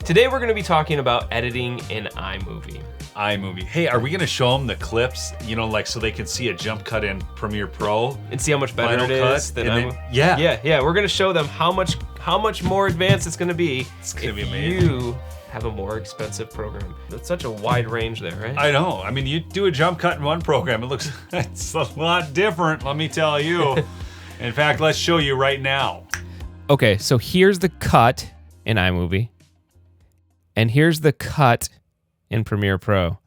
Today we're going to be talking about editing in iMovie. iMovie. Hey, are we going to show them the clips, you know, like so they can see a jump cut in Premiere Pro? And see how much better Final it is Cut, than and iMovie? then- Yeah, we're going to show them how much more advanced it's going to be. It's going to be if amazing. you have a more expensive program. That's such a wide range there, right? I know. I mean, you do a jump cut in one program, it looks it's a lot different, let me tell you. In fact, let's show you right now. Okay, so here's the cut in iMovie. And here's the cut in Premiere Pro.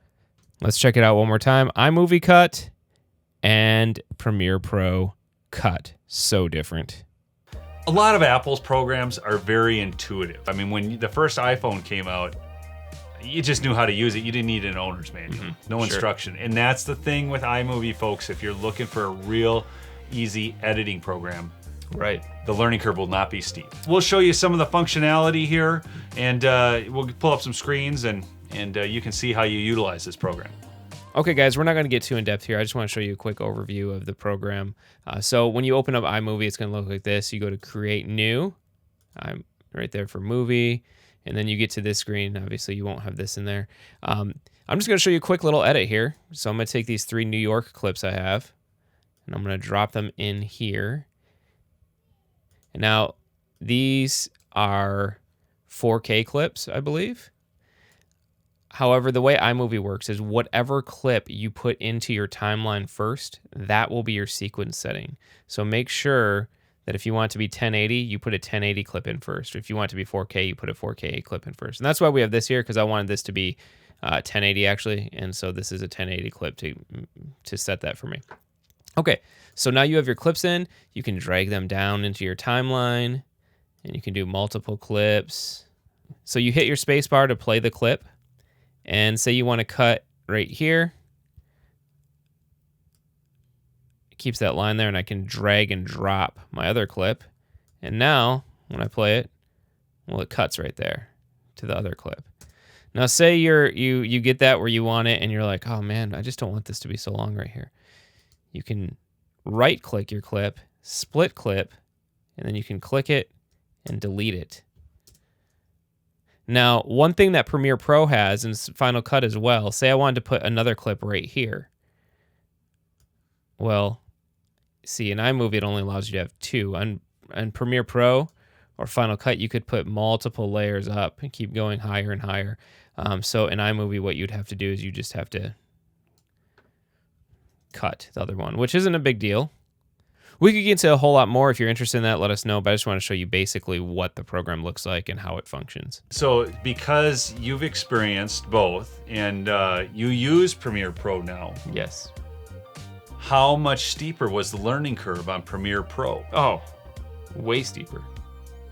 Let's check it out one more time. iMovie cut and Premiere Pro cut. So different. A lot of Apple's programs are very intuitive. I mean, when the first iPhone came out, you just knew how to use it. You didn't need an owner's manual, no instruction. And that's the thing with iMovie, folks. If you're looking for a real easy editing program, Right. the learning curve will not be steep. We'll show you some of the functionality here, and we'll pull up some screens, and you can see how you utilize this program. Okay, guys, we're not going to get too in-depth here. I just want to show you a quick overview of the program. So when you open up iMovie, it's going to look like this. You go to Create New. I'm right there for Movie. And then you get to this screen. Obviously, you won't have this in there. I'm just going to show you a quick little edit here. So I'm going to take these 3 New York clips I have, and I'm going to drop them in here. And now, these are 4K clips, I believe. However, the way iMovie works is whatever clip you put into your timeline first, that will be your sequence setting. So make sure that if you want it to be 1080, you put a 1080 clip in first. If you want it to be 4K, you put a 4K clip in first. And that's why we have this here, because I wanted this to be 1080 actually. And so this is a 1080 clip to set that for me. Okay, so now you have your clips in. You can drag them down into your timeline, and you can do multiple clips. So you hit your space bar to play the clip, and say you want to cut right here. It keeps that line there, and I can drag and drop my other clip. And now, when I play it, well, it cuts right there to the other clip. Now, say you get that where you want it, and you're like, oh man, I just don't want this to be so long right here. You can right-click your clip, split clip, and then you can click it and delete it. Now, one thing that Premiere Pro has, and Final Cut as well, say I wanted to put another clip right here. Well, see, in iMovie, it only allows you to have 2. On Premiere Pro or Final Cut, you could put multiple layers up and keep going higher and higher. So in iMovie, what you'd have to do is you just have to cut the other one, which isn't a big deal. We could get into a whole lot more. If you're interested in that, let us know. But I just want to show you basically what the program looks like and how it functions. So because you've experienced both, and you use Premiere Pro now, Yes. how much steeper was the learning curve on Premiere Pro? Oh, way steeper.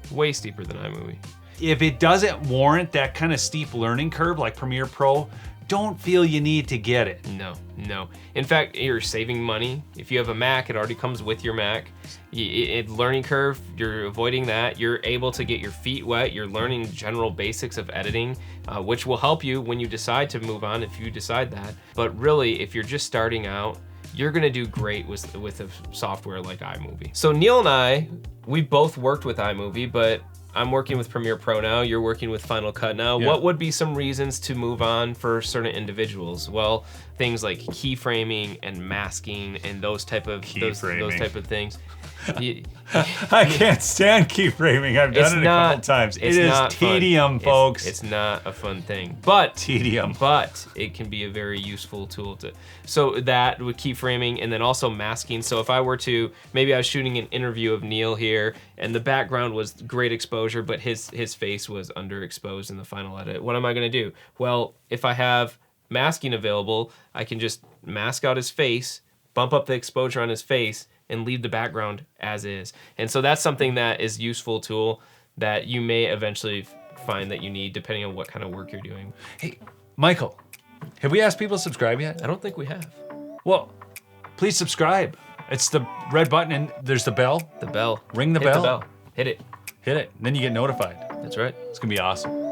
Way steeper than iMovie. If it doesn't warrant that kind of steep learning curve like Premiere Pro, don't feel you need to get it. No. In fact, you're saving money. If you have a Mac, it already comes with your Mac. Learning curve, you're avoiding that. You're able to get your feet wet. You're learning general basics of editing, which will help you when you decide to move on, if you decide that. But really, if you're just starting out, you're gonna do great with a software like iMovie. So Neil and I, we both worked with iMovie, but I'm working with Premiere Pro now, you're working with Final Cut now. Yeah. What would be some reasons to move on for certain individuals? Well, things like keyframing and masking and those type of things. I can't stand keyframing. I've done it a couple times. It is tedium, folks. It's not a fun thing, but tedium. But it can be a very useful tool to. So that with keyframing and then also masking. So if I were to, maybe I was shooting an interview of Neil here, and the background was great exposure, but his face was underexposed in the final edit. What am I gonna do? Well, if I have masking available, I can just mask out his face, bump up the exposure on his face, and leave the background as is. And so that's something that is a useful tool that you may eventually find that you need depending on what kind of work you're doing. Hey, Michael, have we asked people to subscribe yet? I don't think we have. Well, please subscribe. It's the red button and there's the bell. The bell. Ring the Hit bell. the bell. Hit it. Hit it, and then you get notified. That's right. It's gonna be awesome.